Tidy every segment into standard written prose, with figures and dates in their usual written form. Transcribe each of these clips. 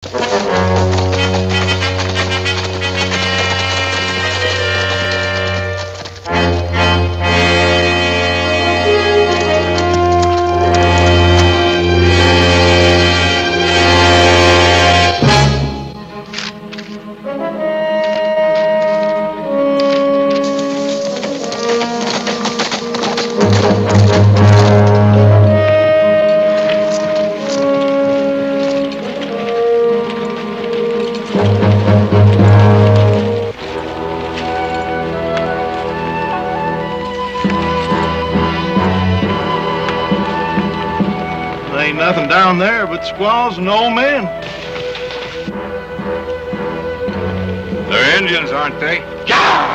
Ain't nothing down there but squaws and old men. They're Indians, aren't they? Yeah!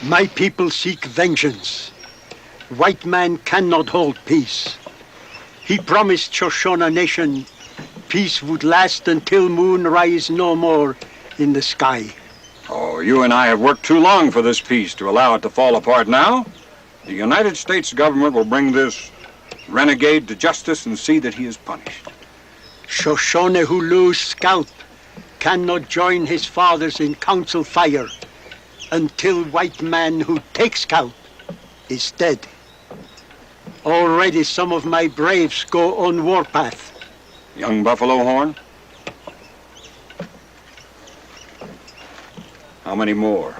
My people seek vengeance. White man cannot hold peace. He promised Shoshone Nation peace would last until moon rise no more in the sky. Oh, you and I have worked too long for this peace to allow it to fall apart now. The United States government will bring this renegade to justice and see that he is punished. Shoshone who lose scalp cannot join his fathers in council fire until white man who takes scalp is dead. Already some of my braves go on warpath. Young Buffalo Horn? How many more?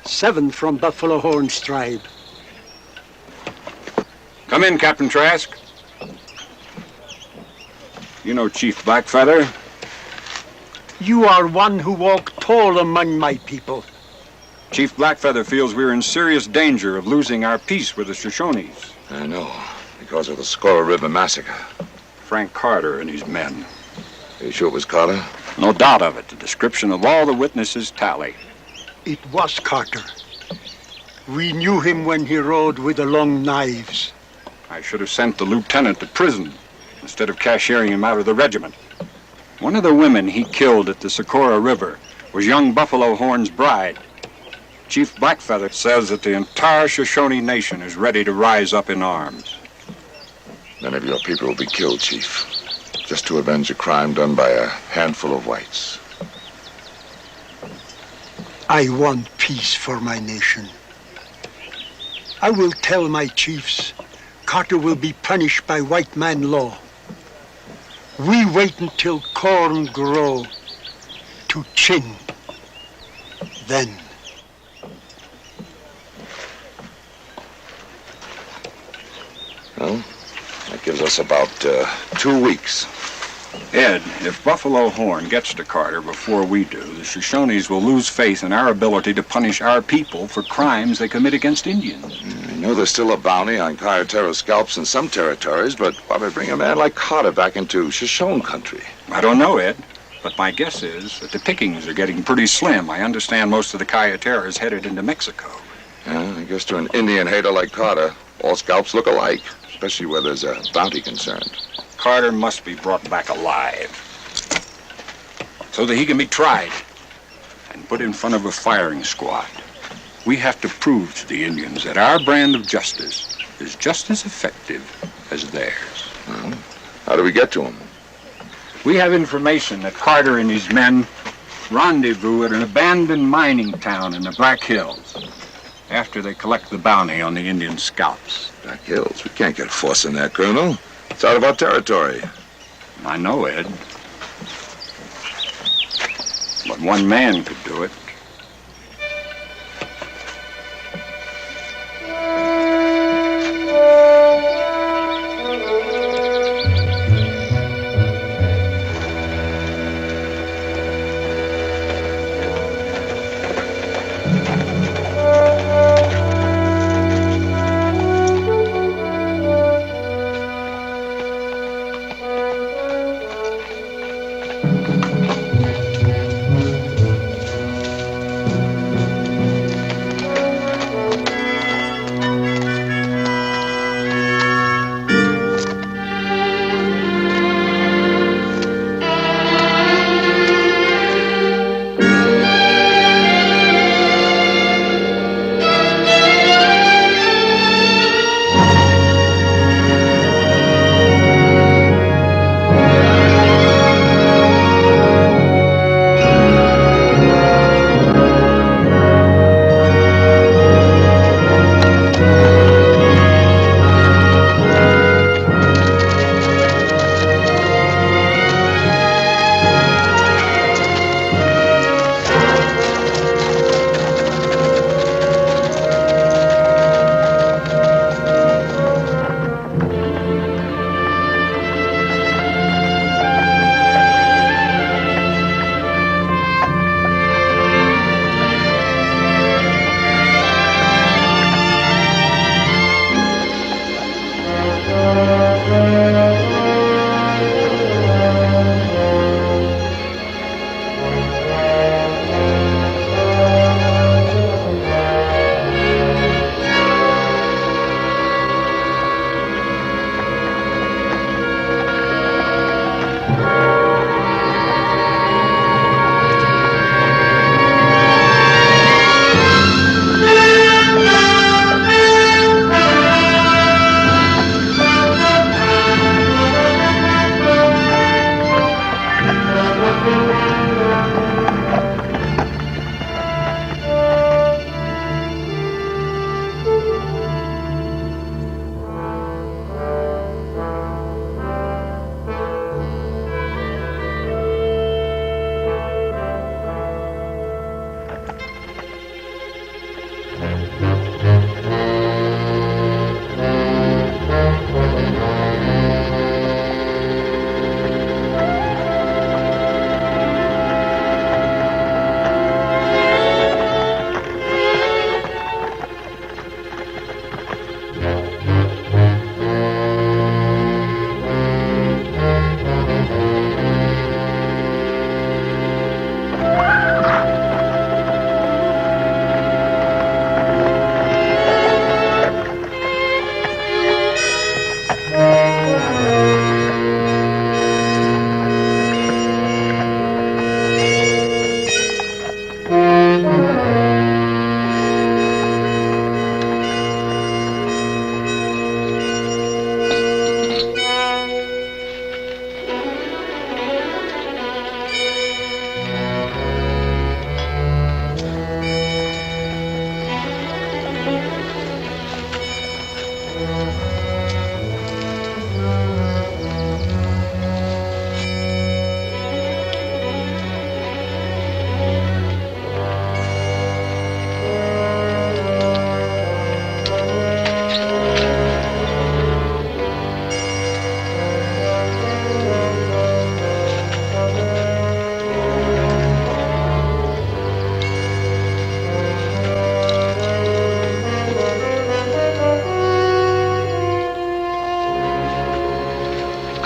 7 from Buffalo Horn's tribe. Come in, Captain Trask. You know Chief Blackfeather? You are one who walk tall among my people. Chief Blackfeather feels we're in serious danger of losing our peace with the Shoshones. I know, because of the Squirrel River Massacre. Frank Carter and his men. Are you sure it was Carter? No doubt of it. The description of all the witnesses tally. It was Carter. We knew him when he rode with the long knives. I should have sent the lieutenant to prison instead of cashiering him out of the regiment. One of the women he killed at the Socorro River was young Buffalo Horn's bride. Chief Blackfeather says that the entire Shoshone Nation is ready to rise up in arms. Many of your people will be killed, Chief, just to avenge a crime done by a handful of whites. I want peace for my nation. I will tell my chiefs Carter will be punished by white man law. We wait until corn grow to chin. Then. Well, that gives us about 2 weeks. Ed, if Buffalo Horn gets to Carter before we do, the Shoshones will lose faith in our ability to punish our people for crimes they commit against Indians. I know there's still a bounty on Kayatero scalps in some territories, but why would bring a man like Carter back into Shoshone country? I don't know, Ed, but my guess is that the pickings are getting pretty slim. I understand most of the Kayatero is headed into Mexico. Yeah, I guess to an Indian hater like Carter, all scalps look alike, especially where there's a bounty concerned. Carter must be brought back alive so that he can be tried and put in front of a firing squad. We have to prove to the Indians that our brand of justice is just as effective as theirs. Well, how do we get to them? We have information that Carter and his men rendezvous at an abandoned mining town in the Black Hills after they collect the bounty on the Indian scalps. Black Hills. We can't get a force in there, Colonel. It's out of our territory. I know, Ed. But one man could do it.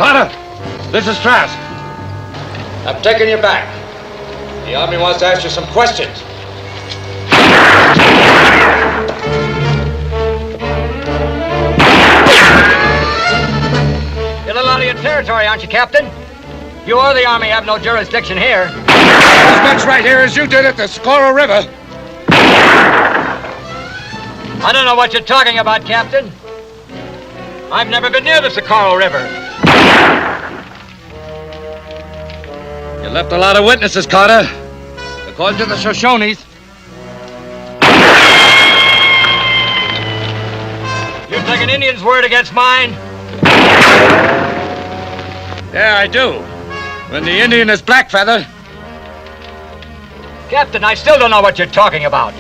Carter, this is Trask. I'm taking you back. The Army wants to ask you some questions. You're a little out of your territory, aren't you, Captain? You or the Army have no jurisdiction here. As much right here as you did at the Socorro River. I don't know what you're talking about, Captain. I've never been near the Socorro River. You left a lot of witnesses, Carter. According to the Shoshones. You take an Indian's word against mine? Yeah, I do. When the Indian is Blackfeather. Captain, I still don't know what you're talking about.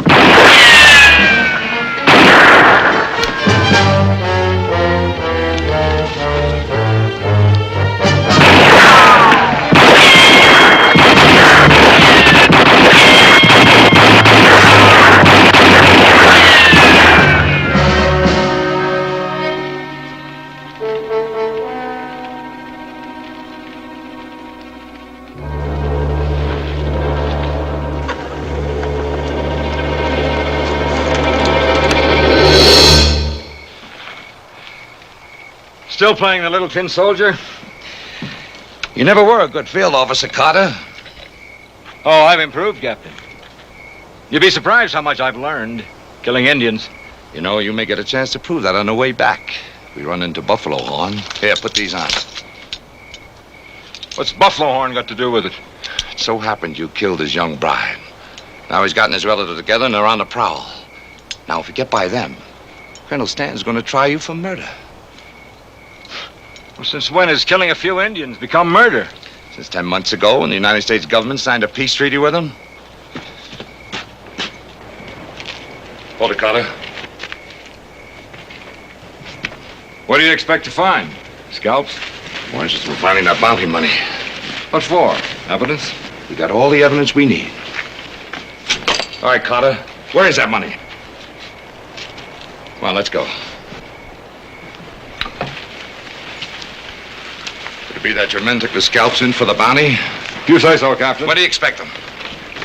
Still playing the little tin soldier? You never were a good field officer, Carter. Oh, I've improved, Captain. You'd be surprised how much I've learned killing Indians. You know, you may get a chance to prove that on the way back. We run into Buffalo Horn. Here, put these on. What's Buffalo Horn got to do with it? It so happened you killed his young bride. Now he's gotten his relatives together and they're on the prowl. Now, if you get by them, Colonel Stanton's going to try you for murder. Well, since when has killing a few Indians become murder? Since 10 months ago, when the United States government signed a peace treaty with them. Hold it, Carter. What do you expect to find? Scalps? We're interested in finding that bounty money. What for? Evidence? We got all the evidence we need. All right, Carter. Where is that money? Come on, let's go. Could it be that your men took the scalps in for the bounty? You say so, Captain. When do you expect them?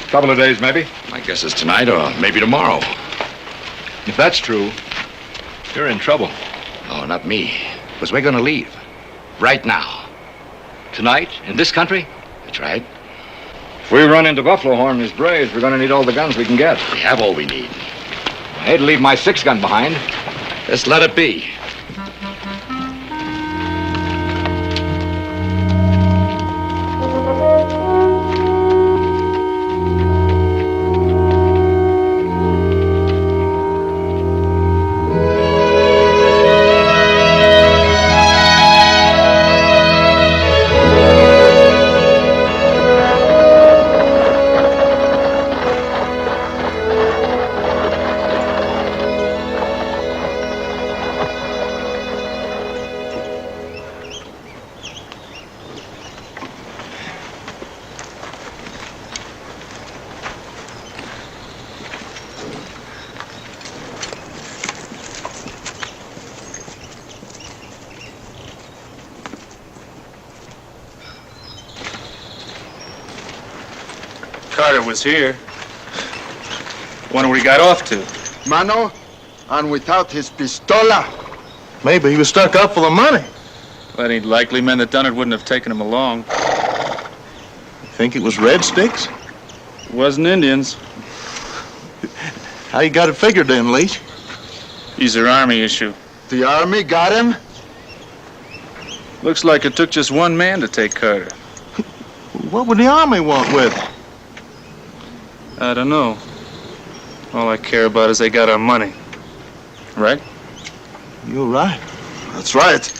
Couple of days, maybe. My guess is tonight or maybe tomorrow. If that's true, you're in trouble. No, not me. Because we're going to leave. Right now. Tonight? In this country? That's right. If we run into Buffalo Horn and his braves, we're going to need all the guns we can get. We have all we need. I hate to leave my 6-gun behind. Just let it be. Carter was here. Wonder where he got off to. Mano, and without his pistola. Maybe he was stuck up full of money. That ain't likely. Men that done it wouldn't have taken him along. Think it was red sticks? It wasn't Indians. How you got it figured then, Leach? He's an army issue. The army got him? Looks like it took just one man to take Carter. What would the army want with him? I don't know. All I care about is they got our money. Right? You're right. That's right.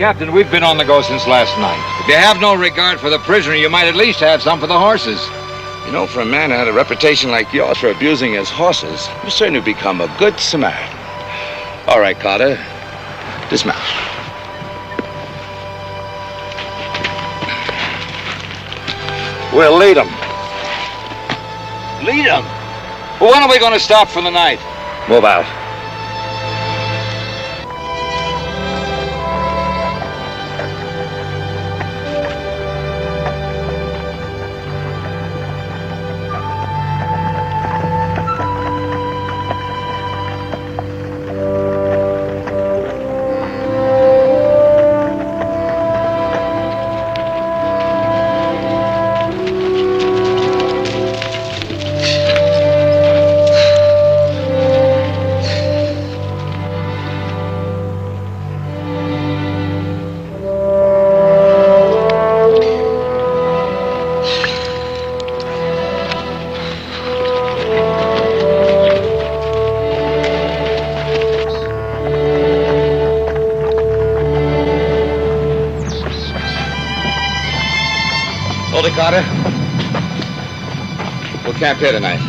Captain, we've been on the go since last night. If you have no regard for the prisoner, you might at least have some for the horses. You know, for a man who had a reputation like yours for abusing his horses, you certainly become a good Samaritan. All right, Carter. Dismount. We'll lead him. Lead them? Well, when are we going to stop for the night? Move out. Hold it, Carter. We'll camp here tonight.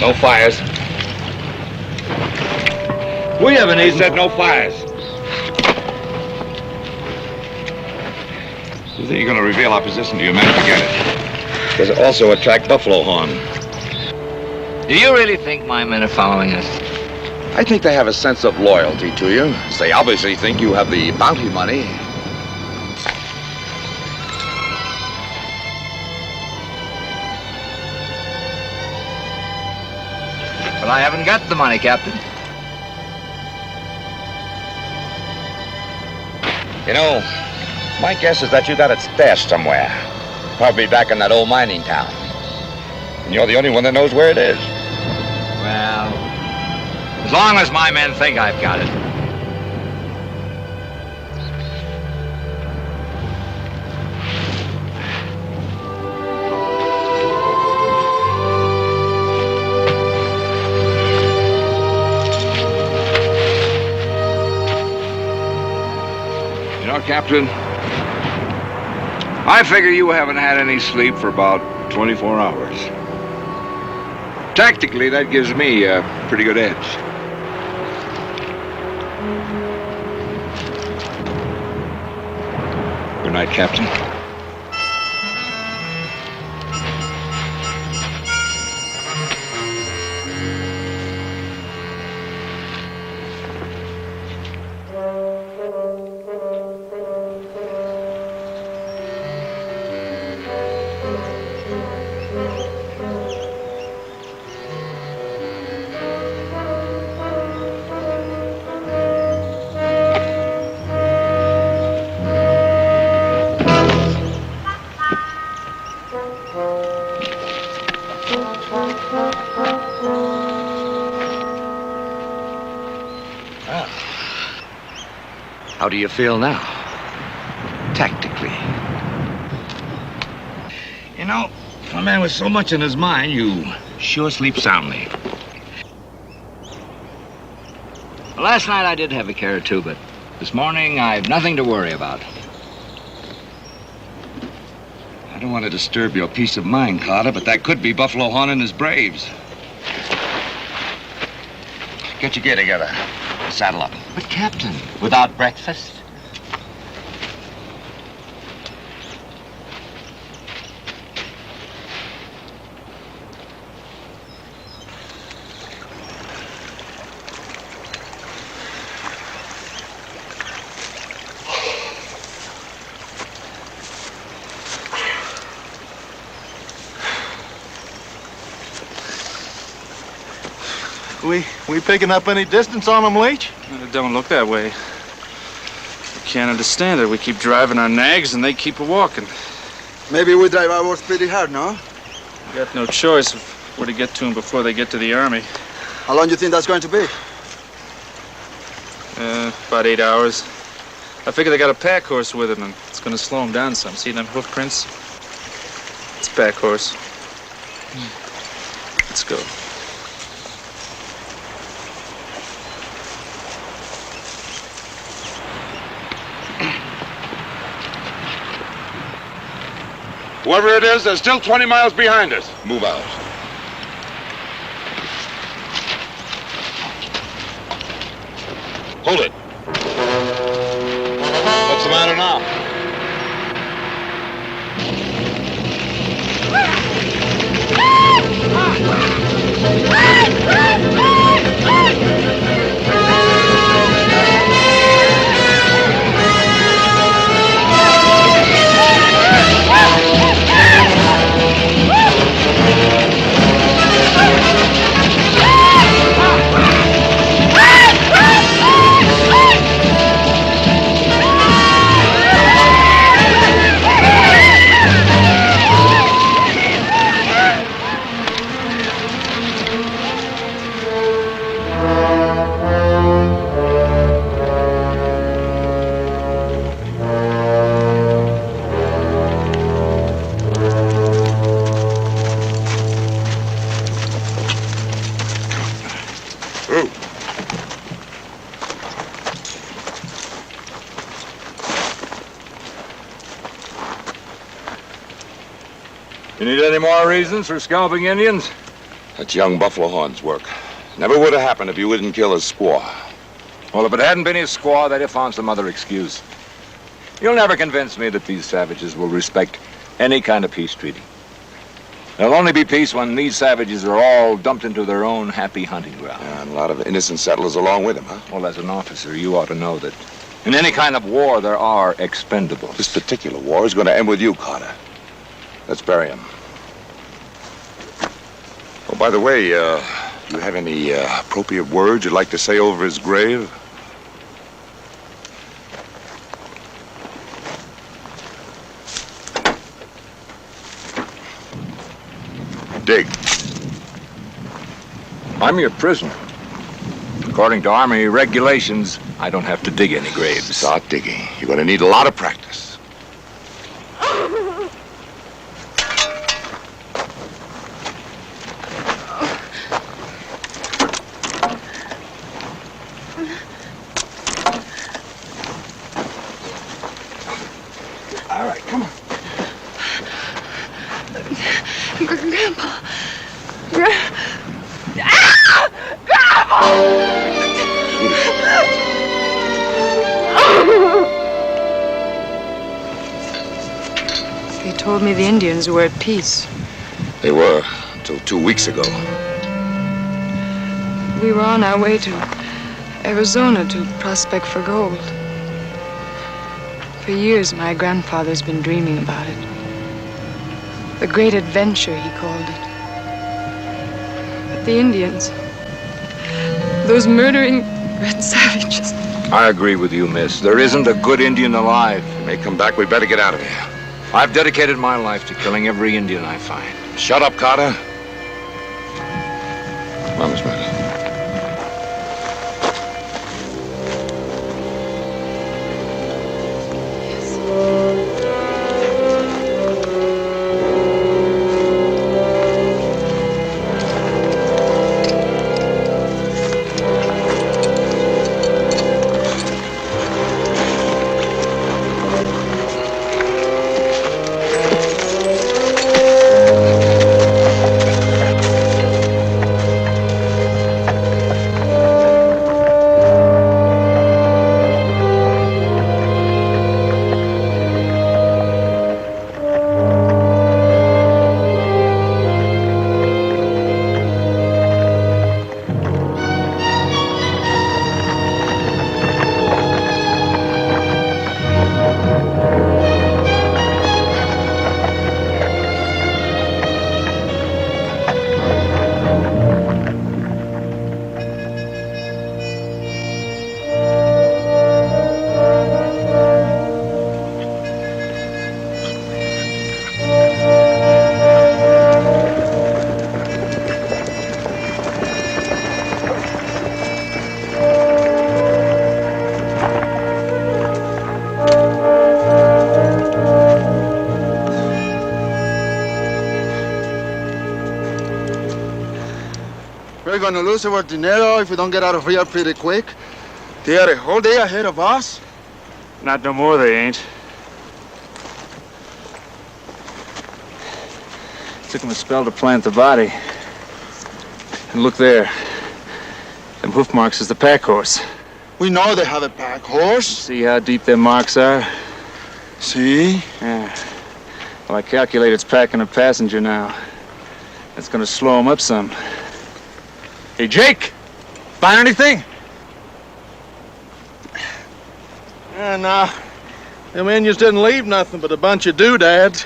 No fires. We haven't He eaten. said no fires. You think you're going to reveal our position to your men? Forget it. Does it also attract buffalo horn? Do you really think my men are following us? I think they have a sense of loyalty to you. As they obviously think you have the bounty money. But I haven't got the money, Captain. You know, my guess is that you got it stashed somewhere. Probably back in that old mining town. And you're the only one that knows where it is. Well, as long as my men think I've got it. You know, Captain, I figure you haven't had any sleep for about 24 hours. Tactically, that gives me a pretty good edge. Good night, Captain. How do you feel now? Tactically. You know, for a man with so much in his mind, you sure sleep soundly. Well, last night I did have a care or two, but this morning I've nothing to worry about. I don't want to disturb your peace of mind, Carter, but that could be Buffalo Horn and his braves. Get your gear together. Saddle up. But, Captain, without breakfast? We picking up any distance on them, Leach? It don't look that way. can't understand it. We keep driving our nags and they keep a-walking. Maybe we drive ours pretty hard, no? We got no choice of where to get to them before they get to the army. How long do you think that's going to be? About 8 hours. I figure they got a pack horse with them, and it's gonna slow them down some. See them hoof prints? It's a pack horse. Let's go. Whoever it is, they're still 20 miles behind us. Move out. Hold it. What's the matter now? You need any more reasons for scalping Indians? That's young Buffalo Horn's work. Never would have happened if you wouldn't kill his squaw. Well, if it hadn't been his squaw, they'd have found some other excuse. You'll never convince me that these savages will respect any kind of peace treaty. There'll only be peace when these savages are all dumped into their own happy hunting ground. And a lot of innocent settlers along with him, huh? Well, as an officer, you ought to know that in any kind of war, there are expendables. This particular war is going to end with you, Carter. Let's bury him. Oh, by the way, you have any appropriate words you'd like to say over his grave? Dig. I'm your prisoner. According to Army regulations, I don't have to dig any graves. Start digging. You're going to need a lot of practice. All right, come on. Grandpa. They told me the Indians were at peace. They were, until 2 weeks ago. We were on our way to Arizona to prospect for gold. For years, my grandfather's been dreaming about it. The great adventure, he called it. But the Indians, those murdering red savages. I agree with you, miss. There isn't a good Indian alive. They may come back. We better get out of here. I've dedicated my life to killing every Indian I find. Shut up, Carter. Come on, Miss Murray. We're gonna lose our dinero if we don't get out of here pretty quick. They are a whole day ahead of us. Not no more, they ain't. Took them a spell to plant the body. And look there. Them hoof marks is the pack horse. We know they have a pack horse. See how deep their marks are? See? Yeah. Well, I calculate it's packing a passenger now. That's gonna slow them up some. Hey, Jake! Find anything? Yeah, nah. Them Indians didn't leave nothing but a bunch of doodads.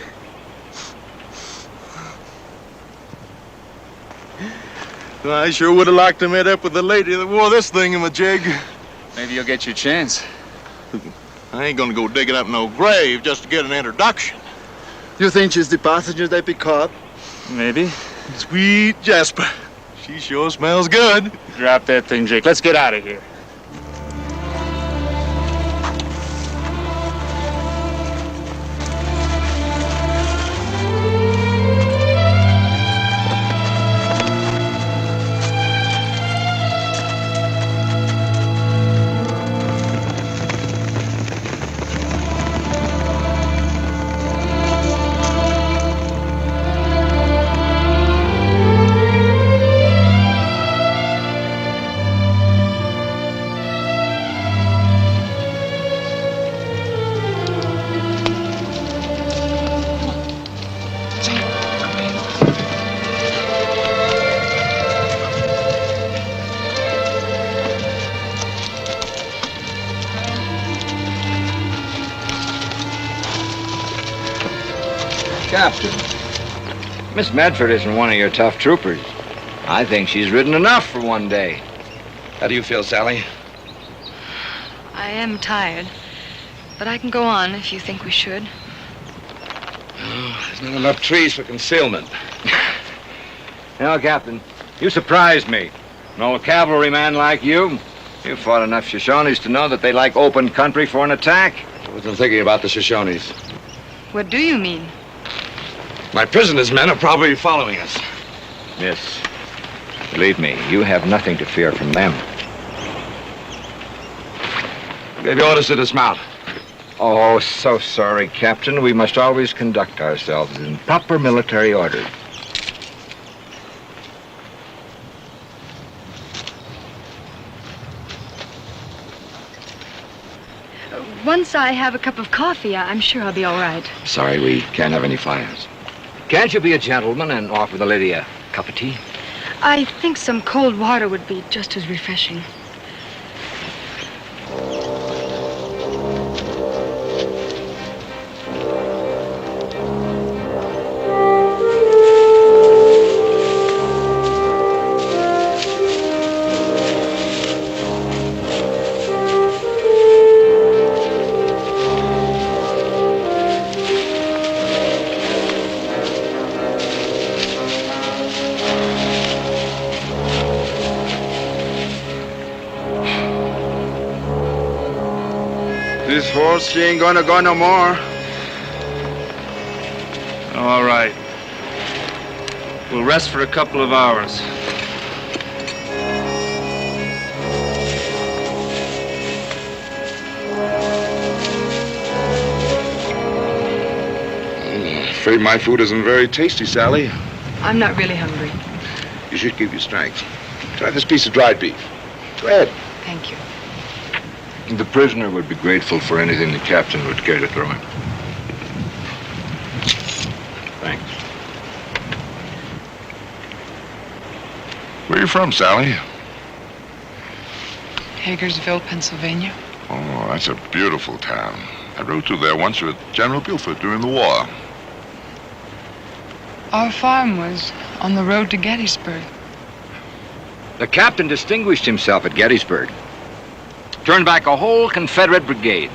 Well, I sure would have liked to meet up with the lady that wore this thingamajig. Maybe you'll get your chance. I ain't gonna go digging up no grave just to get an introduction. You think she's the passenger they pick up? Maybe. Sweet Jasper. She sure smells good. Drop that thing, Jake. Let's get out of here. Captain, Miss Medford isn't one of your tough troopers. I think she's ridden enough for one day. How do you feel, Sally? I am tired, but I can go on if you think we should. Oh, there's not enough trees for concealment. Captain, you surprised me. An old cavalryman like you. You fought enough Shoshones to know that they like open country for an attack. I wasn't thinking about the Shoshones. What do you mean? My prisoners' men are probably following us. Yes. Believe me, you have nothing to fear from them. I gave you orders to dismount. Oh, so sorry, Captain. We must always conduct ourselves in proper military order. Once I have a cup of coffee, I'm sure I'll be all right. Sorry, we can't have any fires. Can't you be a gentleman and offer the lady a cup of tea? I think some cold water would be just as refreshing. This horse, she ain't gonna go no more. All right. We'll rest for a couple of hours. I'm afraid my food isn't very tasty, Sally. I'm not really hungry. You should keep your strength. Try this piece of dried beef. Go ahead. Thank you. The prisoner would be grateful for anything the captain would care to throw him. Thanks. Where are you from, Sally? Hagersville, Pennsylvania. Oh, that's a beautiful town. I rode through there once with General Buford during the war. Our farm was on the road to Gettysburg. The captain distinguished himself at Gettysburg. Turned back a whole Confederate brigade,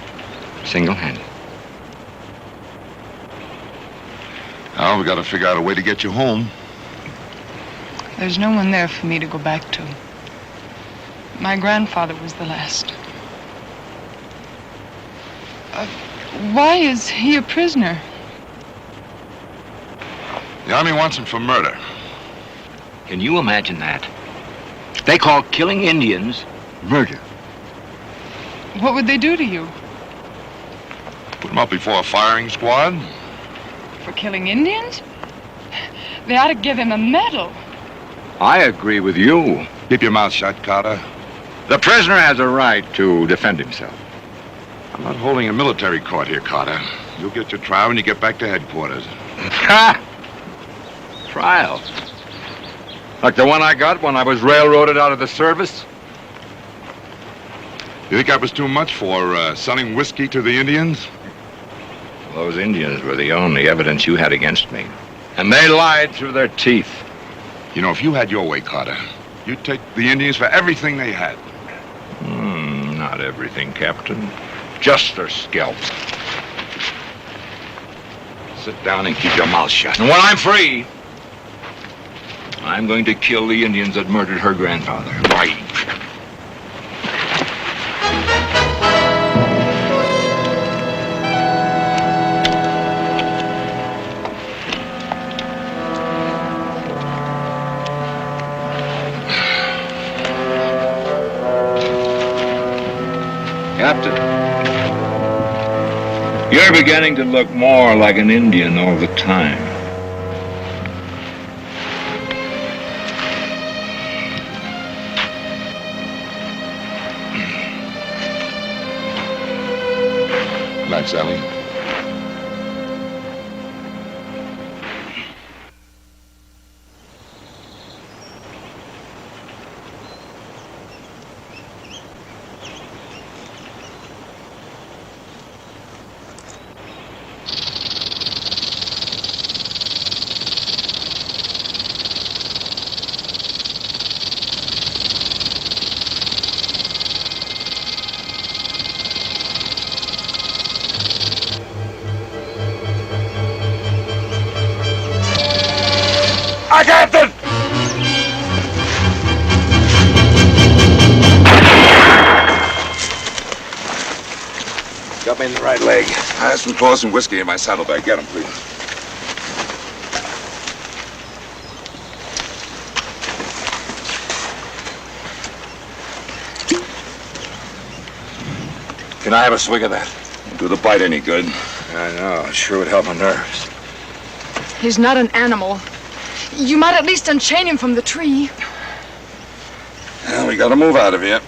single-handed. Now we got to figure out a way to get you home. There's no one there for me to go back to. My grandfather was the last. Why is he a prisoner? The Army wants him for murder. Can you imagine that? They call killing Indians murder. What would they do to you? Put him up before a firing squad. For killing Indians? They ought to give him a medal. I agree with you. Keep your mouth shut, Carter. The prisoner has a right to defend himself. I'm not holding a military court here, Carter. You'll get your trial when you get back to headquarters. Ha! Trial? Like the one I got when I was railroaded out of the service? You think that was too much for selling whiskey to the Indians? Those Indians were the only evidence you had against me. And they lied through their teeth. You know, if you had your way, Carter, you'd take the Indians for everything they had. Not everything, Captain. Just their scalps. Sit down and keep your mouth shut. And when I'm free, I'm going to kill the Indians that murdered her grandfather. Right. Captain, you're beginning to look more like an Indian all the time. Good night, Sally. Captain! Got me in the right leg. I have some clothes and whiskey in my saddlebag. Get them, please. Can I have a swig of that? Won't do the bite any good. I know. It sure would help my nerves. He's not an animal. You might at least unchain him from the tree. Well, we gotta move out of here.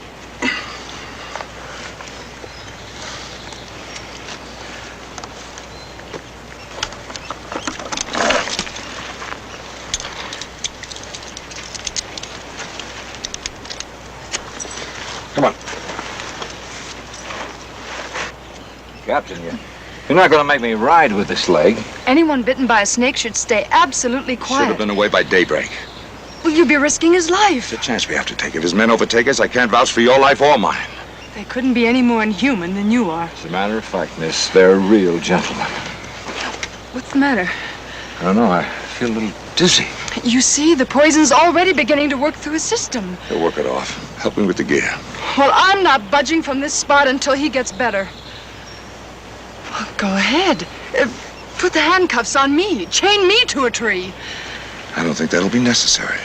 Come on. Captain, you're not going to make me ride with this leg. Anyone bitten by a snake should stay absolutely quiet. Should have been away by daybreak. Will you be risking his life? It's a chance we have to take. If his men overtake us, I can't vouch for your life or mine. They couldn't be any more inhuman than you are. As a matter of fact, miss, they're real gentlemen. What's the matter? I don't know. I feel a little dizzy. You see, the poison's already beginning to work through his system. He'll work it off. Help me with the gear. Well, I'm not budging from this spot until he gets better. Well, go ahead. Put the handcuffs on me. Chain me to a tree. I don't think that'll be necessary.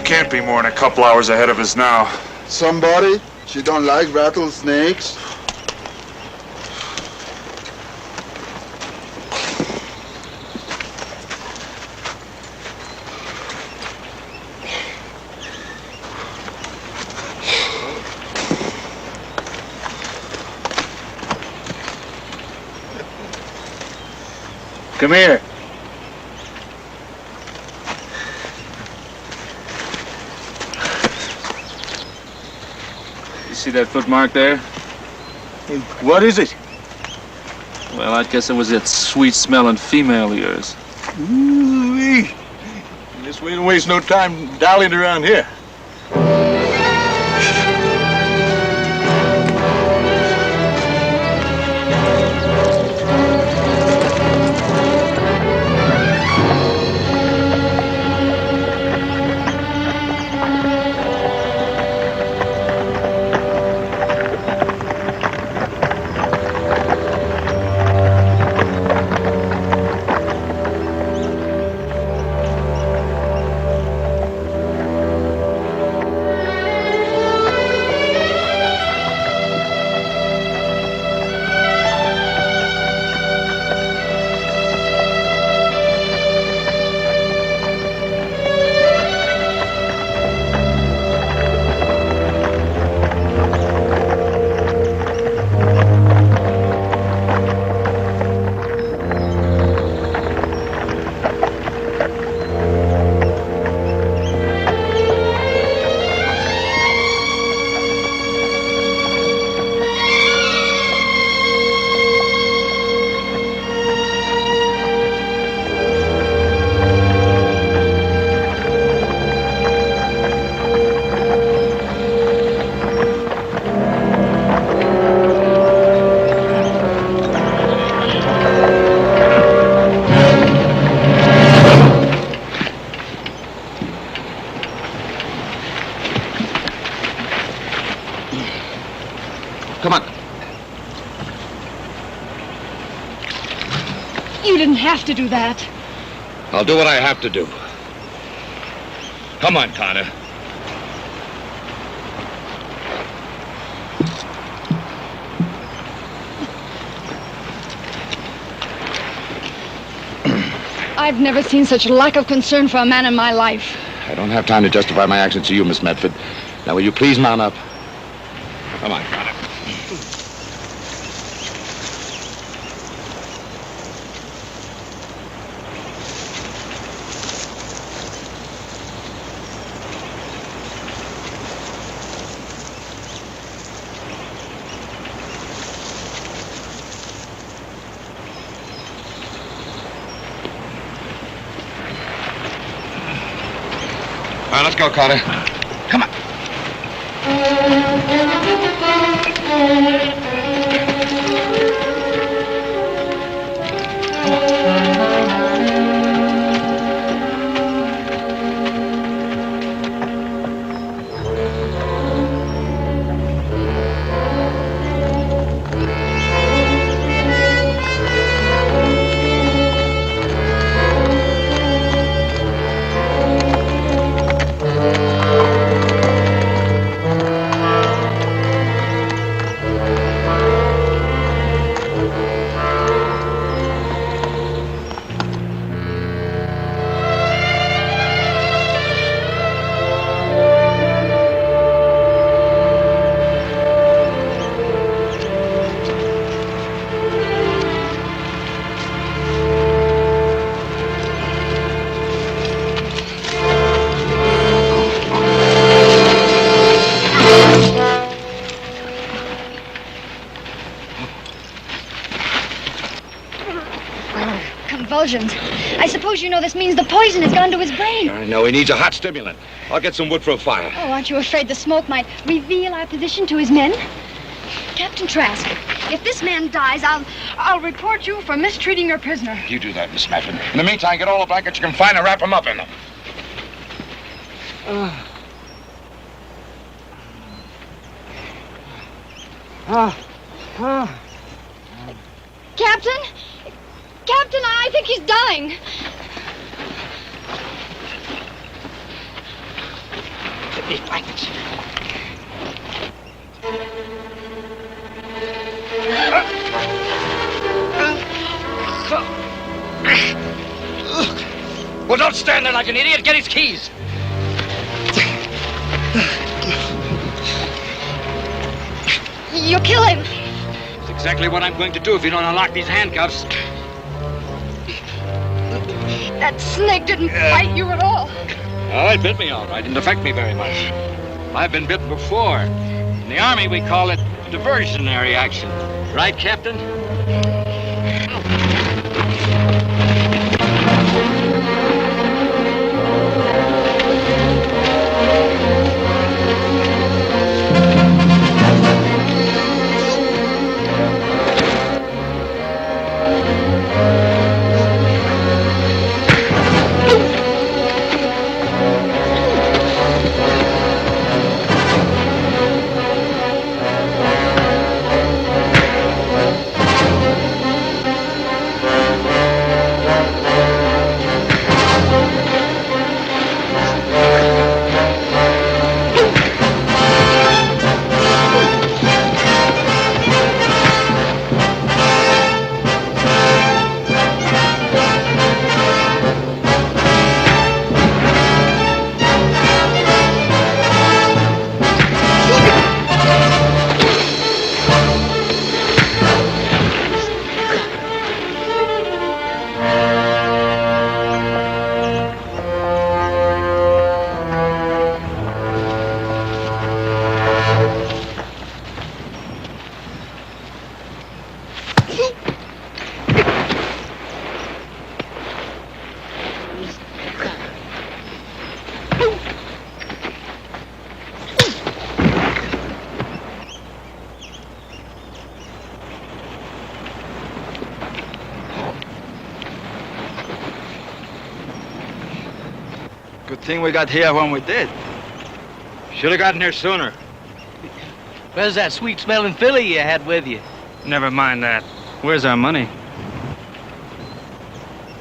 Can't be more than a couple hours ahead of us now. Somebody? She don't like rattlesnakes? Come here. See that footmark there? What is it? Well, I guess it was that sweet-smelling female of yours. Ooh-wee. Just we don't waste no time dallying around here. Come on. You didn't have to do that. I'll do what I have to do. Come on, Carter. I've never seen such lack of concern for a man in my life. I don't have time to justify my actions to you, Miss Medford. Now, will you please mount up? Come on, Carter. All right, let's go, Carter. Come on. Convulsions. I suppose you know this means the poison has gone to his brain. I know. He needs a hot stimulant. I'll get some wood for a fire. Oh, aren't you afraid the smoke might reveal our position to his men? Captain Trask, if this man dies, I'll report you for mistreating your prisoner. You do that, Miss Medford. In the meantime, get all the blankets you can find and wrap him up in them. Captain? Captain, I think he's dying. Get these blankets. Well, don't stand there like an idiot. Get his keys. You'll kill him. That's exactly what I'm going to do if you don't unlock these handcuffs. That snake didn't bite you at all. Oh, it bit me all right. It didn't affect me very much. I've been bitten before. In the Army, we call it diversionary action. Right, Captain? Good thing we got here when we did. Should have gotten here sooner. Where's that sweet-smelling filly you had with you? Never mind that. Where's our money?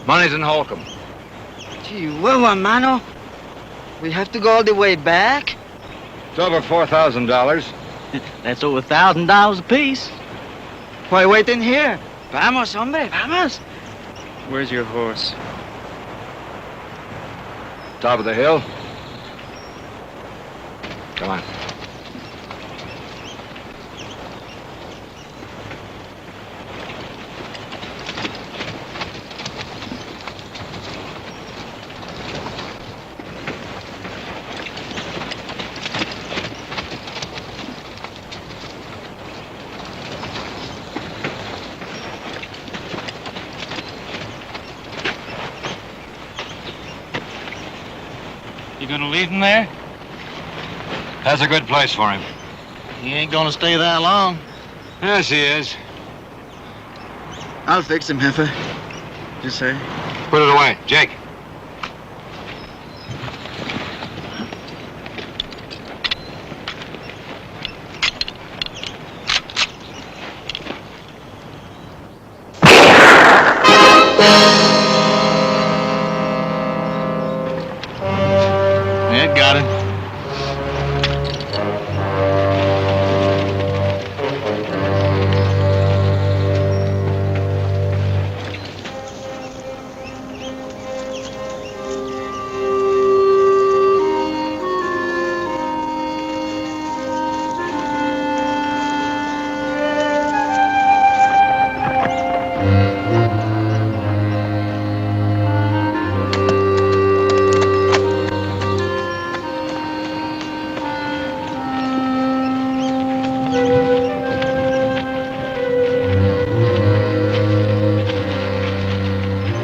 Money's in Holcomb. Gee, well, mano. We have to go all the way back? It's over $4,000. That's over $1,000 apiece. Why wait in here? Vamos, hombre, vamos. Where's your horse? Top of the hill. Come on. You gonna leave him there? That's a good place for him. He ain't gonna stay that long. Yes, he is. I'll fix him, Jefe. You say? Put it away. Jake. Yeah, got it.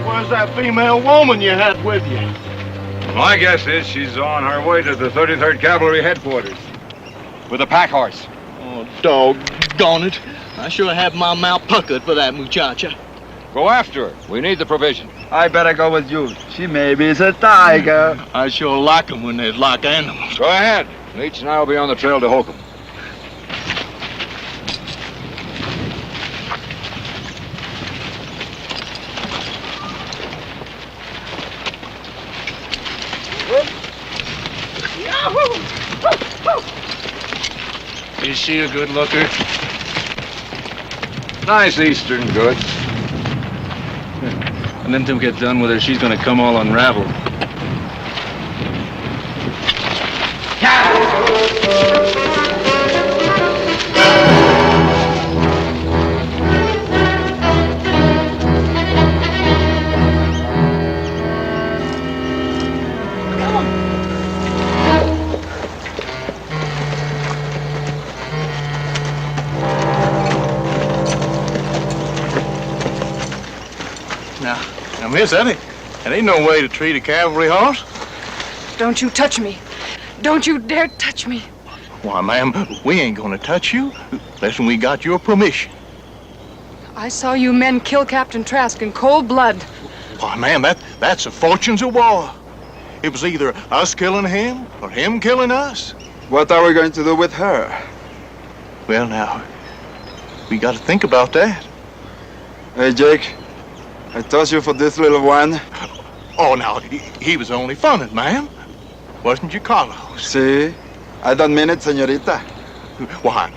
Where's that female woman you had with you? My guess is she's on her way to the 33rd Cavalry headquarters with a pack horse. Oh, doggone it. I sure have my mouth puckered for that muchacha. Go after her. We need the provision. I better go with you. She maybe is a tiger. I sure like 'em when they like animals. Go ahead. Leach and I will be on the trail to Holcomb. Is she a good looker? Nice eastern goods. And then till we get done with her, she's gonna come all unraveled. Now, miss, that ain't no way to treat a cavalry horse. Don't you touch me. Don't you dare touch me. Why, ma'am, we ain't gonna touch you unless we got your permission. I saw you men kill Captain Trask in cold blood. Why, ma'am, that's the fortunes of war. It was either us killing him or him killing us. What are we going to do with her? Well, now, we got to think about that. Hey, Jake, I toss you for this little one. Oh, now, he was only funning, ma'am. Wasn't you, Carlos? See? I don't mean it, señorita. Why,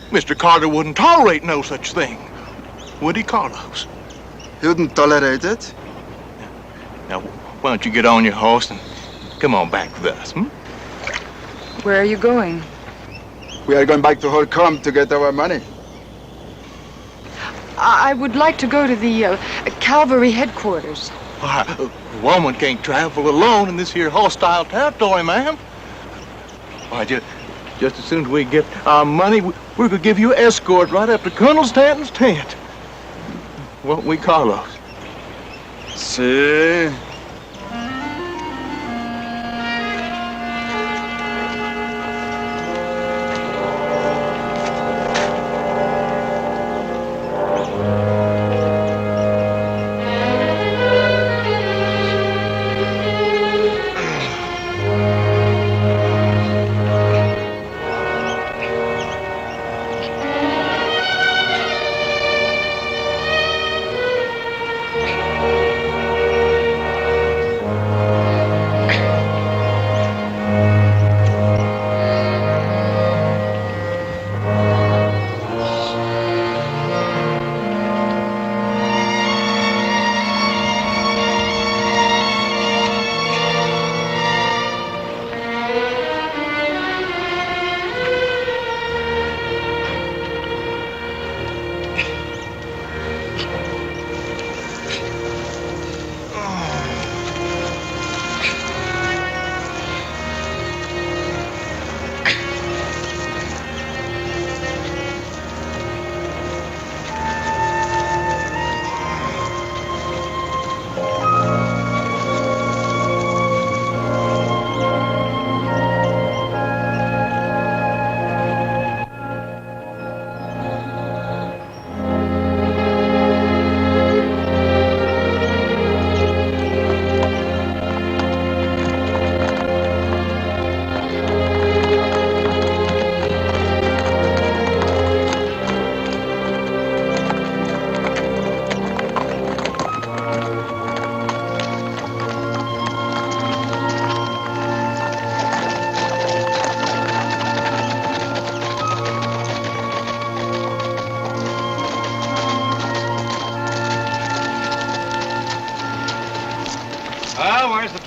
Mr. Carter wouldn't tolerate no such thing. Would he, Carlos? He wouldn't tolerate it? Now, why don't you get on your horse and come on back with us, hmm? Where are you going? We are going back to Holcomb to get our money. I would like to go to the cavalry headquarters. Why, a woman can't travel alone in this here hostile territory, ma'am. Why, just as soon as we get our money, we're gonna give you an escort right up to Colonel Stanton's tent. Won't we, Carlos? See?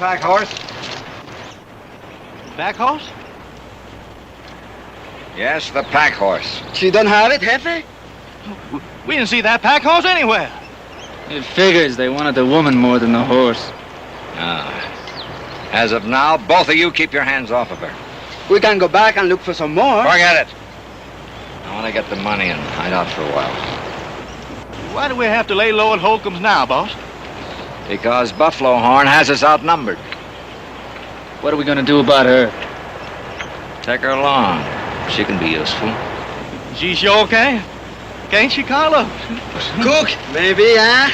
pack horse? Back horse? Yes, the pack horse. She don't have it, Jefe? We didn't see that pack horse anywhere. It figures they wanted the woman more than the horse. As of now, both of you keep your hands off of her. We can go back and look for some more. Forget it. I want to get the money and hide out for a while. Why do we have to lay low at Holcomb's now, boss? Because Buffalo Horn has us outnumbered. What are we gonna do about her? Take her along. She can be useful. She sure can. Can't she, Carlos? Cook, maybe, huh?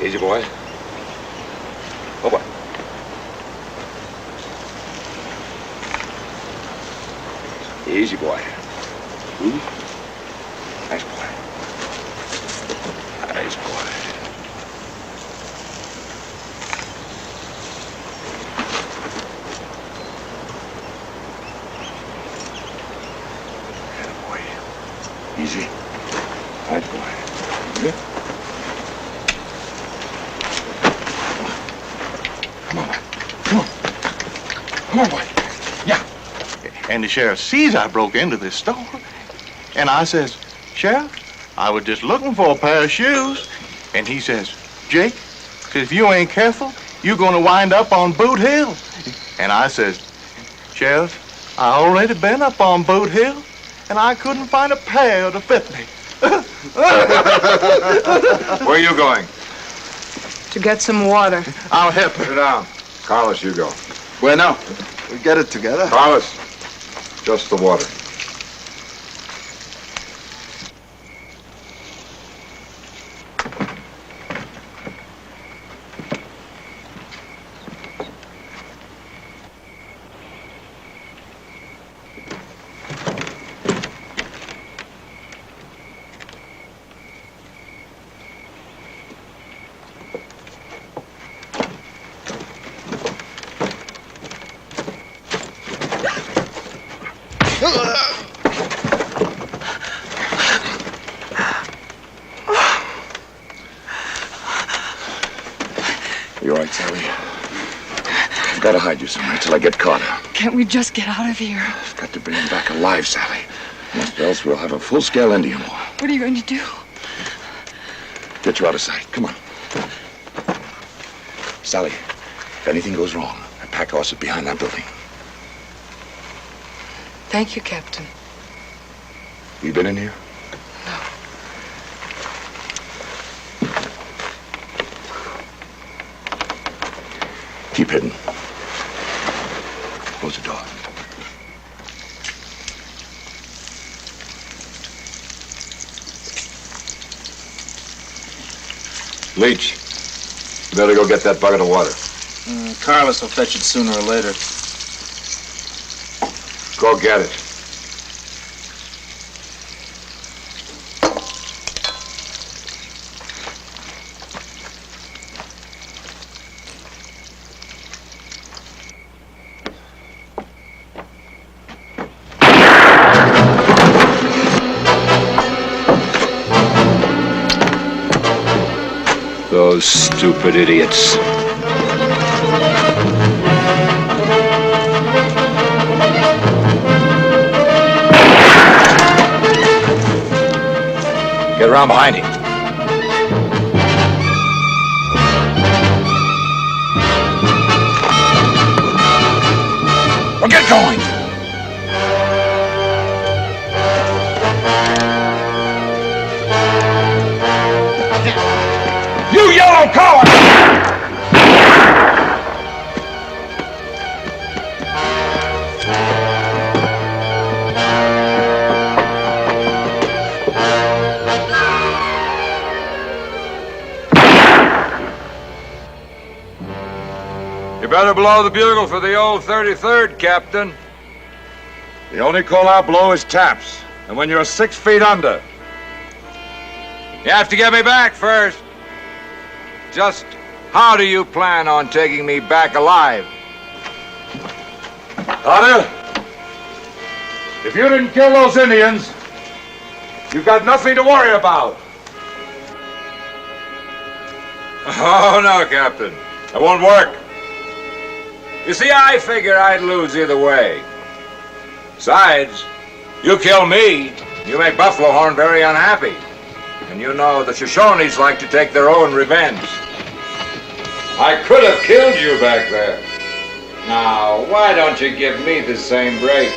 Easy, boy. Oh, boy. Easy, boy. Ooh. Nice boy. Nice boy. Atta boy. Easy. Nice boy. Good. Come on, boy. Yeah. And the sheriff sees I broke into this store. And I says, Sheriff, I was just looking for a pair of shoes. And he says, Jake, if you ain't careful, you're going to wind up on Boot Hill. And I says, Sheriff, I already been up on Boot Hill, and I couldn't find a pair to fit me. Where are you going? To get some water. I'll help Sit down. Carlos, you go. Bueno, we get it together. Carlos, just the water. You all right, Sally? I've got to hide you somewhere till I get Carter. Can't we just get out of here? I've got to bring him back alive, Sally. Or else we'll have a full-scale Indian war. What are you going to do? Get you out of sight. Come on. Sally, if anything goes wrong, that pack horse is behind that building. Thank you, Captain. You been in here? No. Keep hidden. Close the door. Leach, you better go get that bucket of water. Carlos will fetch it sooner or later. Go get it. Those stupid idiots. Get around behind him. Well, get going. You yellow coward! You better blow the bugle for the old 33rd, Captain. The only call I blow is taps, and when you're 6 feet under. You have to get me back first. Just how do you plan on taking me back alive? Carter, if you didn't kill those Indians, you've got nothing to worry about. Oh, no, Captain. That won't work. You see, I figured I'd lose either way. Besides, you kill me, you make Buffalo Horn very unhappy. And you know the Shoshones like to take their own revenge. I could have killed you back there. Now, why don't you give me the same break?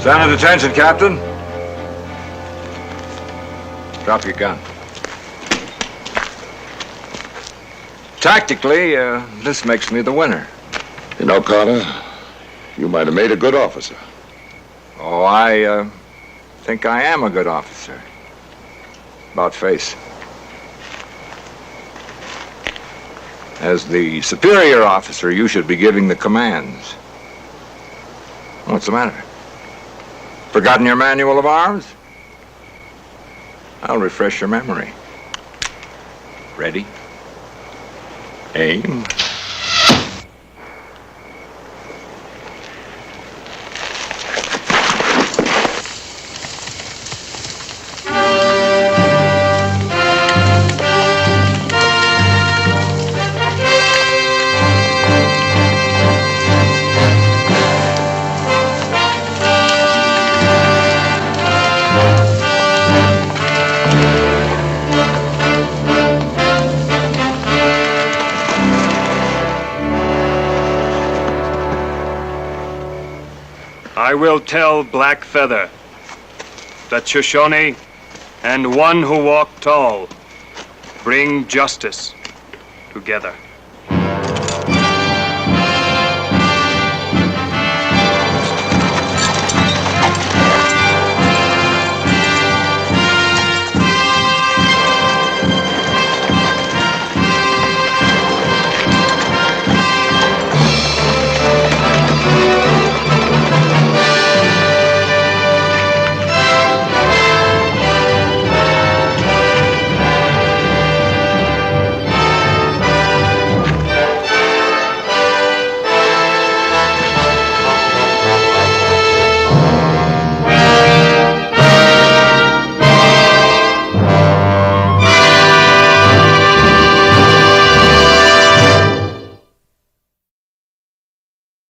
Stand at attention, Captain. Drop your gun. Tactically, this makes me the winner. You know, Carter, you might have made a good officer. Oh, I think I am a good officer. About face. As the superior officer, you should be giving the commands. What's the matter? Forgotten your manual of arms? I'll refresh your memory. Ready? Aim. I will tell Black Feather that Shoshone and one who walked tall bring justice together.